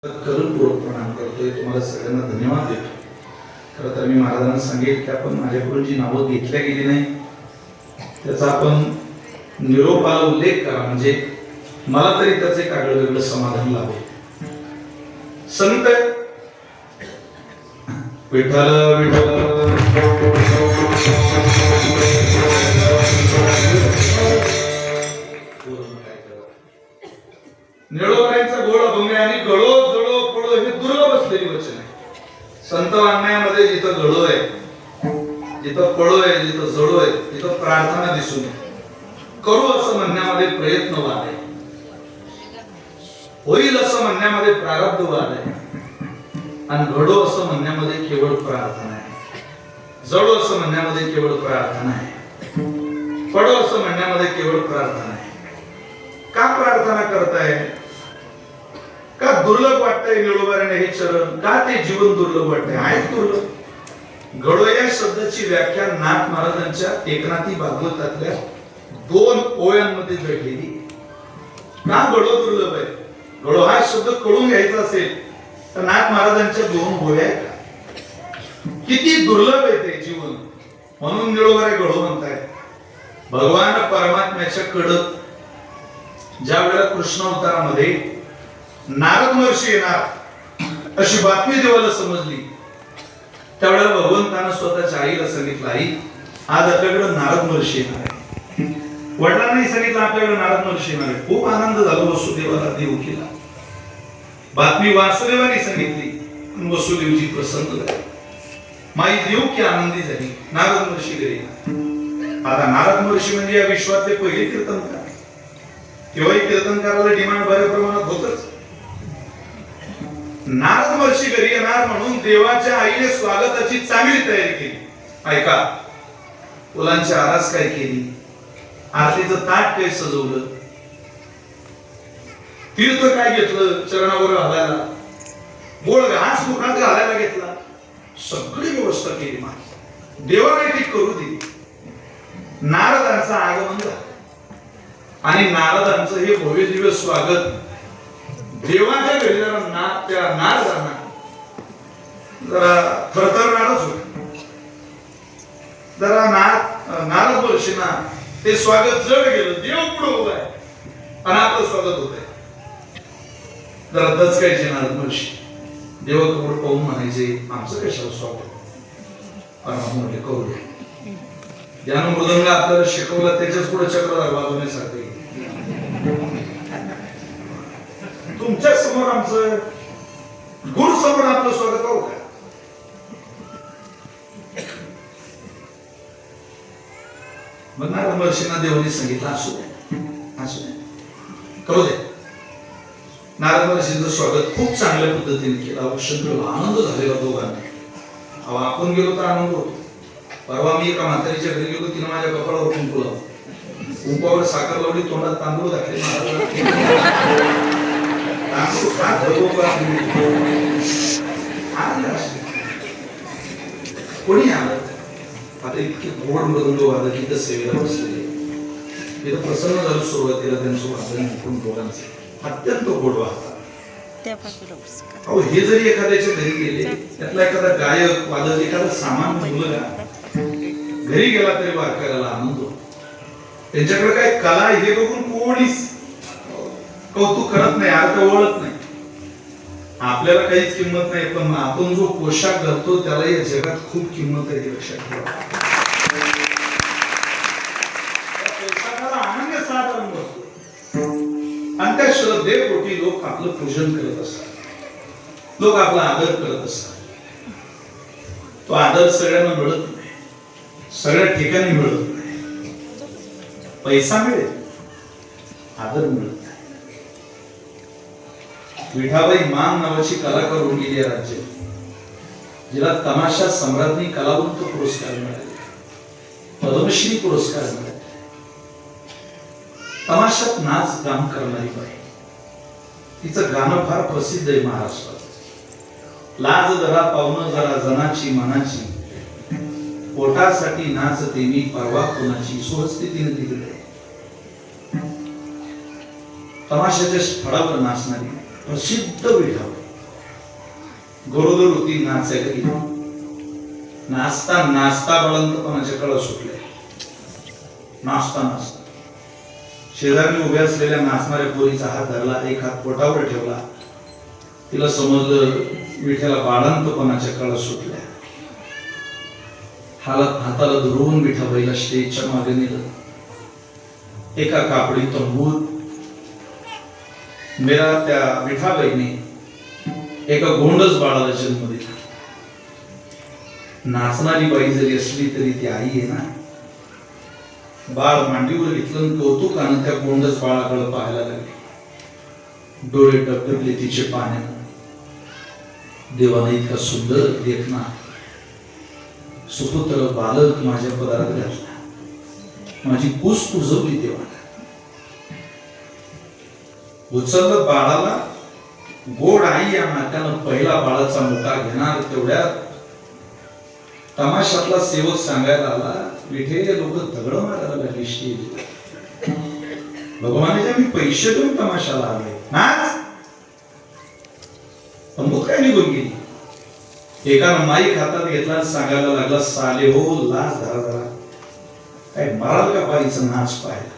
करूनपूर्वक प्रणाम करतोय. तुम्हाला सगळ्यांना धन्यवाद देतो. खरं तर मी महाराजांना सांगेल की आपण माझ्याकडून जी नावं घेतल्या गेली नाही त्याचा आपण निरोपाला उल्लेख करा, म्हणजे मला तरी त्याचे एक आगळं वेगळं समाधान लाभेल. संत विठ्ठल निळोबाईंचा गोळ अभंग आणि गळो जळो पळो हे दुर्लभ असलेली वचन आहे. संत वाङ्मयामध्ये जिथं गळो आहे, जिथं पळो आहे, जिथं जळो आहे, तिथं प्रार्थना दिसून येते. करू असं म्हणण्यामध्ये प्रयत्नवाद आहे, होईल असं म्हणण्यामध्ये प्रारब्धवाद आहे, आणि घडो असं म्हणण्यामध्ये केवळ प्रार्थना आहे. जळो असं म्हणण्यामध्ये केवळ प्रार्थना आहे, पडो असं म्हणण्यामध्ये केवळ प्रार्थना आहे. का प्रार्थना करताय? का दुर्लभ वाटतंय निळोबाने हे चरण? का ते जीवन दुर्लभ वाटतंय? आहे दुर्लभ. गळो या शब्दाची व्याख्या नाथ महाराजांच्या एकनाथी भागवतातल्या 2 ओव्यांमध्ये दडलेली. का गळो दुर्लभ आहे? गळो हा शब्द कळून घ्यायचा असेल तर नाथ महाराजांच्या 2 ओव्या किती दुर्लभ आहे ते जीवन, म्हणून निळोबारे गळो म्हणताय. भगवान परमात्म्याच्या कडक ज्या वेळेला कृष्ण अवतारामध्ये नारद महर्षी येणार अशी बातमी देवाला समजली, त्यावेळेला भगवंतानं स्वतःच्या आईला सांगितलं, आई आज आपल्याकडे नारद महर्षी येणार आहे. वडिलांनाही सांगितलं आपल्याकडे नारद महर्षी येणार आहे. खूप आनंद झाला वसुदेवाला, देवकीला. बातमी वासुदेवाने सांगितली, वसुदेवजी प्रसन्न झाले. माई देवकी आनंदी झाली, नारद महर्षी घरी. आता नारद महर्षी म्हणजे या विश्वातले पहिले कीर्तनकार. केव्हाही कीर्तनकाराला डिमांड बऱ्या प्रमाणात होतच. नारद महर्षी घरी येणार म्हणून देवाच्या आईने स्वागताची चांगली तयारी केली. ऐका, फुलांची आरास काय केली, आरतीचं ताट काय सजवलं, तीर्थ काय घेतलं चरणावर घालायला, गोळ घास मुखात घालायला घेतला, सगळी व्यवस्था केली. देवाने ती करू दिली. नारदांचं आगमन झालं आणि नारदांचं हे भव्य दिव्य स्वागत देवाच्या घरी जरा त्या नारदांना जरा थरथरणारच होत. जरा नारद महर्षींना ते स्वागत जड गेलं. देव पुढे उभा आहे आणि आपलं स्वागत होत आहे. जरा दचकायचे नारद महर्षी, देवाकडे पाहून म्हणायचे, आमचं कशाला स्वागत? म्हटले करू दे. ज्यानं मृदंग आपल्याला शिकवलं त्याच्याच पुढे चक्र वाजवण्यासाठी तुमच्या समोर आमचं गुरु समोर आपलं स्वागत करू का? मग नारद महर्षींना देवाने सांगितलं, असू दे, असू दे, करू दे. नारद महर्षींचं स्वागत खूप चांगल्या पद्धतीने केलं. अवश्य आनंद झालेला दोघांना. आपण गेलो तर आनंद होतो. परवा मी एका म्हातारीच्या घरी गेलो, तिने माझ्या कपाळावर कुंकू लावलं, कुंकवावर साखर लावली, तोंडात तांदूळ घातले. कोणी आलं आता इतके गोड मृदंग वादक इथं सेवेला बसलेले. तिथं प्रसन्न झालं. सुरुवातीला त्यांचं वादन ऐकून दोघांचं अत्यंत गोड वाहतात. हे जरी एखाद्याच्या घरी गेले, त्यातला एखादा गायक वादक एखादा सामान मुलगा घरी गेला तरी वारकऱ्याला आनंद होतो. त्यांच्याकडे काय कला हे बघून कोणीच कौतुक करत नाही, अर्थ ओळख नाही. आपल्याला काहीच किंमत नाही, पण आपण जो पोशाख घालतो त्याला या जगात खूप किंमत आहे, हे लक्षात ठेवा. पोशाखाला अनन्य साधारण असतो आणि त्या श्रद्धेपोटी लोक आपलं पूजन करत असतात, लोक आपला आदर करत असतात. तो आदर सगळ्यांना मिळत नाही, सगळ्या ठिकाणी मिळत नाही. पैसा मिळेल, आदर मिळत नाही. विठाबाई मान नावाची कलाकार होऊन गेली राज्यात, जिला तमाशा सम्राज्ञी कलावंत पुरस्कार मिळाले, पद्मश्री पुरस्कार मिळाले. तमाशात नाच गान करणारी बाई. तिचं गाणं फार प्रसिद्ध आहे महाराष्ट्रात. लाज जरा पावनं जरा जनाची मनाची, पोटासाठी नाचते मी परवा कोणाची, सुहस्तितीने दिलेली. तमाशाच्या स्थळावर नाचणारी प्रसिद्ध विठा गरोदर होती नाचायला गेली. नाचता नाचता बाळंतपणाच्या कळा सुटले. नाचता नाचता शेजारी उभ्या असलेल्या नाचणाऱ्या पोरीचा हात धरला, एक हात पोटावर ठेवला. तिला समजलं विठ्याला बाळंतपणाच्या कळा सुटल्या. हाताला धरून विठाबाईला स्टेजच्या मागे नेलं. एका कापडी तंबूत मेरा त्या विठाबाईने एका गोंडस बाळाला जन्म दिला. नाचणारी बाई जरी असली तरी ती आई आहे ना. बाळ मांडीवर घेतलं, कौतुकानं त्या गोंडस बाळाकडे पाहायला लागले. डोळे डबडबले तिचे पाण्यानं. देवाने इतका सुंदर देखना सुपुत्र बालक माझ्या पदारात घातला. माझी कुस कुजवली देवाने. उचललं बाळाला. गोड आई या नात्यानं पहिला बाळाचा मुका घेणार. तेवढ्यात तमाशातला सेवक सांगायला आला, विठे लोक दगड मारायला लागली स्टेज. भगवानाच्या मी पैसे देऊन तमाशाला आले. नाच. तंबूत काय निघून गेली. एकानं माईक हातात घेतला, सांगायला लागला, साले हो लाज धरा धरा. काय मराल का बाईचं नाच पाहायला.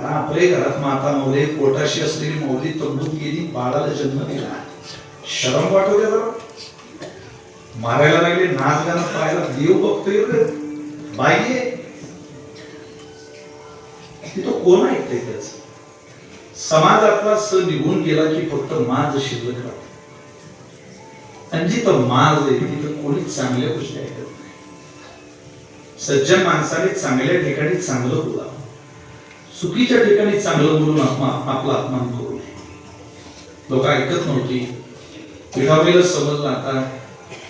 आपले घरात माता मौली पोटाशी असलेली मौली तंबूत गेली, बाळाला जन्म दिला. शरम वाटू द्या जरा. मारायला लागले, नाच गाणं पाहायला. देव बघतोय बाई आहे तो कोण ऐकतंय त्याच. समाजातला स निघून गेला की फक्त माज शिल्लक राहते. आणि जिथं माज आहे तिथं कोणीच चांगल्या गोष्टी ऐकत नाही. सज्जन माणसाने चांगल्या ठिकाणी चांगलं बोलावं, चुकीच्या ठिकाणी चांगलं बोलून आपला अपमान करू नये. लोक ऐकत नव्हती. विठाबाईला समजलं आता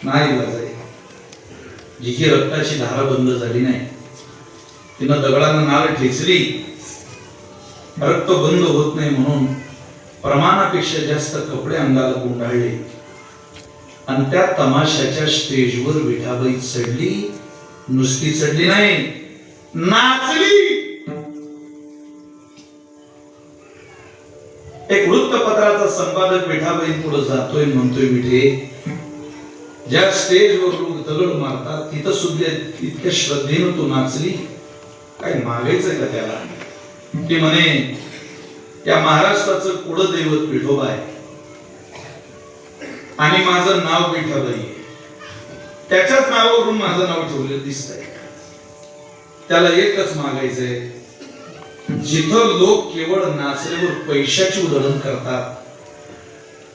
नाही जाय. जिची रक्ताची धारा बंद झाली नाही, तिनं दगडानं नाळ ठेचली. रक्त बंद होत नाही म्हणून प्रमाणापेक्षा जास्त कपडे अंगाला गुंडाळले आणि त्या तमाशाच्या स्टेजवर विठाबाई चढली. नुसती चढली नाही, नाचली. एक वृत्तपत्राचा संपादक विठाबाई पुढे जातोय, म्हणतोय, विठे ज्या स्टेजवर लोक दगड मारतात तिथं सुद्धा इतक्या श्रद्धेनं तू नाचली. काय मागायचंय का त्याला. ते म्हणे या महाराष्ट्राचं कुळदैवत विठोबा आहे आणि माझं नाव विठाबाई आहे. त्याच्याच नावावरून माझं नाव ठेवलेलं दिसतंय. त्याला एकच मागायचंय, जिथं लोक केवळ नाचल्यावर पैशाची उधळण करतात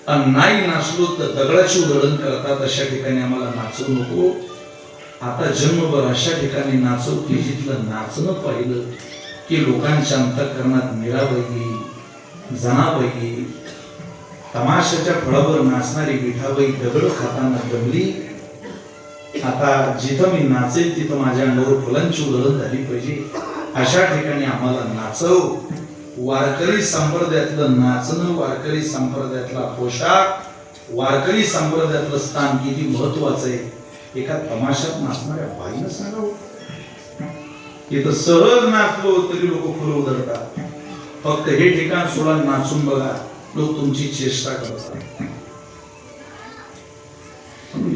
आणि नाही नाचलो तर दगडाची उधळण करतात, अशा ठिकाणी आम्हाला नाचू नको. आता जन्मभर अशा ठिकाणी नाचव की जिथलं नाचणं पाहिलं की लोकांच्या अंतःकरणात मीराबाई, जनाबाई, तमाशाच्या फळावर नाचणारी विठाबाई दगड खाताना दमली. आता जिथं मी नाचेल तिथं माझ्या अंगावर फुलांची उधळण झाली पाहिजे, अशा ठिकाणी आम्हाला नाचव. वारकरी संप्रदायातलं नाचणं, वारकरी संप्रदायातला पोशाख, वारकरी संप्रदायातलं स्थान किती महत्वाचं आहे एका तमाशात नाचणाऱ्या बाईनं सांगावं. इथं सहज नाचलो तरी लोक फुलं उधळतात. फक्त हे ठिकाण सोडा, नाचून बघा, लोक तुमची चेष्टा करतात.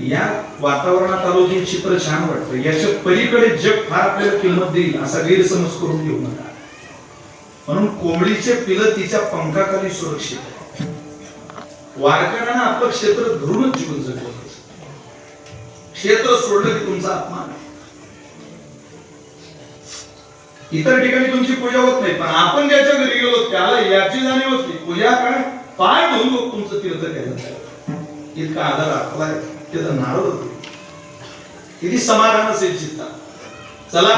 या वातावरणात आलो की चित्र छान वाटतं. याच्या पलीकडे जग फार आपल्याला किंमत देईल असा गैरसमज करून घेऊ नका. म्हणून कोंबडीचे पिलं तिच्या पंखाखाली सुरक्षित आहे. वारकऱ्यांना आपलं क्षेत्र धरूनच जीवन जगलं. क्षेत्र सोडलं की तुमचा अपमान. इतर ठिकाणी तुमची पूजा होत नाही, पण आपण ज्याच्या घरी गेलो त्याला याची जाणीव असते. पूजा काय, पाय धुवून लोक तुमचं तीर्थ द्यायला इतका आदर आपलाय. त्याचं नारळ होते. किती समाधान असेल चित्ता. चला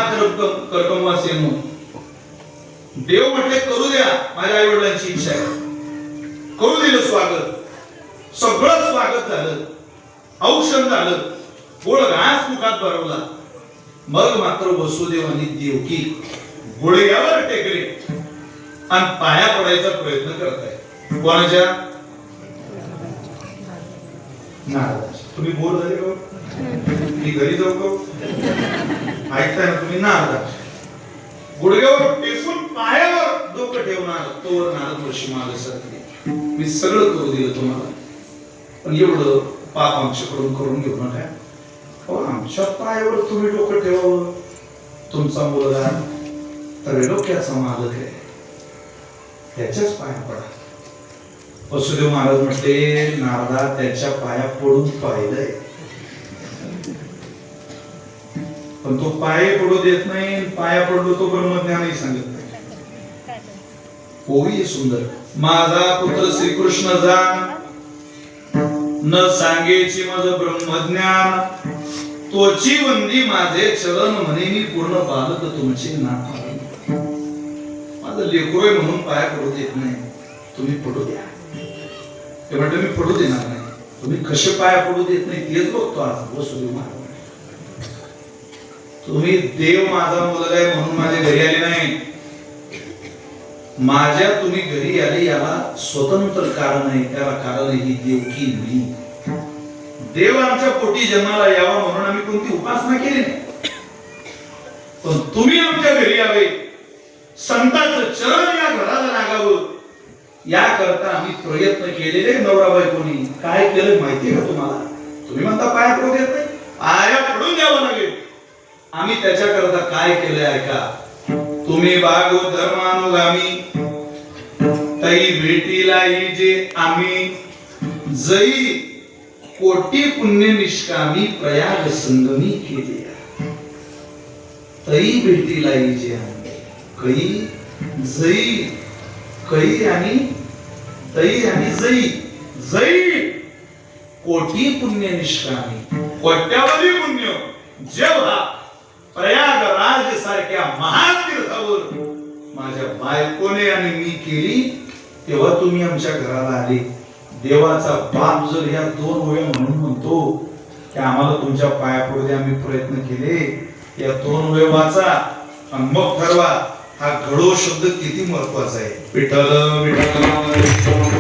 कर्कमवासींनो, देव म्हटले करू द्या, माझ्या आई वडिलांची इच्छा आहे. करू दिलं स्वागत. सगळं स्वागत झालं, औषध झालं, गोड घास मुखात भरवला. मग मात्र वसुदेवानी देवकी गुडघ्यावर टेकले आणि पाया पडायचा प्रयत्न करताय. कोणाच्या? नारदाच्या. तुम्ही बोर झाले का? मी घरी जाऊ का? ऐकताय ना तुम्ही? नारदाच्या गुडघ्यावर टेकून पायावर डोकं ठेवणार तोवर नारद ऋषी मागे सरकले. मी सगळं करू दिलं तुम्हाला, पण एवढं पाप आमच्याकडून करून घेऊ नका. अहो, आमच्या पायावर तुम्ही डोकं ठेवावं. तुमचा मुलगा त्रैलोक्याचा मालक आहे, त्याच्याच पाया पडा. वसुदेव महाराज म्हटले, नारदा त्याच्या पाया पडून पाहिलंय, पण तो पाय पडू देत नाही. पाया पडलो तो ब्रह्मज्ञानही सांगत नाही. ओवी सुंदर. माझा पुत्र श्रीकृष्ण जाण न सांगेची मज ब्रह्मज्ञान, तोची वंदी माझे चरण म्हणे मी पूर्ण बालक तुमचे नाथ. माझं लेकरू आहे म्हणून पाया पडू देत नाही, तुम्ही पडू द्या. ते म्हणतो मी पडू देणार नाही. तुम्ही कसे पाया पडू देत नाही तेच बघतो आज. वसुदेव महाराज, तुम्ही देव माझा मुलगा आहे म्हणून माझ्या घरी आले नाही. माझ्या तुम्ही घरी आले याला स्वतंत्र कारण आहे. त्याला कारण ही देवकी मी. देव आमच्या पोटी जन्माला यावा म्हणून आम्ही कोणती उपासना केली नाही, पण तुम्ही आमच्या घरी यावे, संतांचं चरण या घराला लागावं याकरता आम्ही प्रयत्न केलेले. नवरा बायकोनी काय केलं माहिती का तुम्हाला? तुम्ही म्हणता पाया पडू देत नाही, पाया पडून द्यावं लागेल. आम्ही त्याच्याकरता काय केलंय ऐका. तुम्ही भागवत धर्मानुगामी तई भेटीला जे आम्ही जई कोटी पुण्य निष्कामी प्रयाग संगमी केले. तई भेटीला जे आम्ही कै जई कै आणि तई आणि जई जई कोटी पुण्य निष्कामी, कोट्यावधी पुण्य जेव्हा प्रयागराज सारख्या महातीर्थावर माझ्या बायकोने आणि मी केली तेव्हा तुम्ही आमच्या घराला आले. देवाचा बाप जर या 2 वेळा म्हणून म्हणतो की आम्हाला तुमच्या पाया पडू द्या, आम्ही प्रयत्न केले, या 2 वेळ वाचा आणि मग ठरवा हा घडो शब्द किती महत्वाचा आहे. विठ्ठल विठ्ठल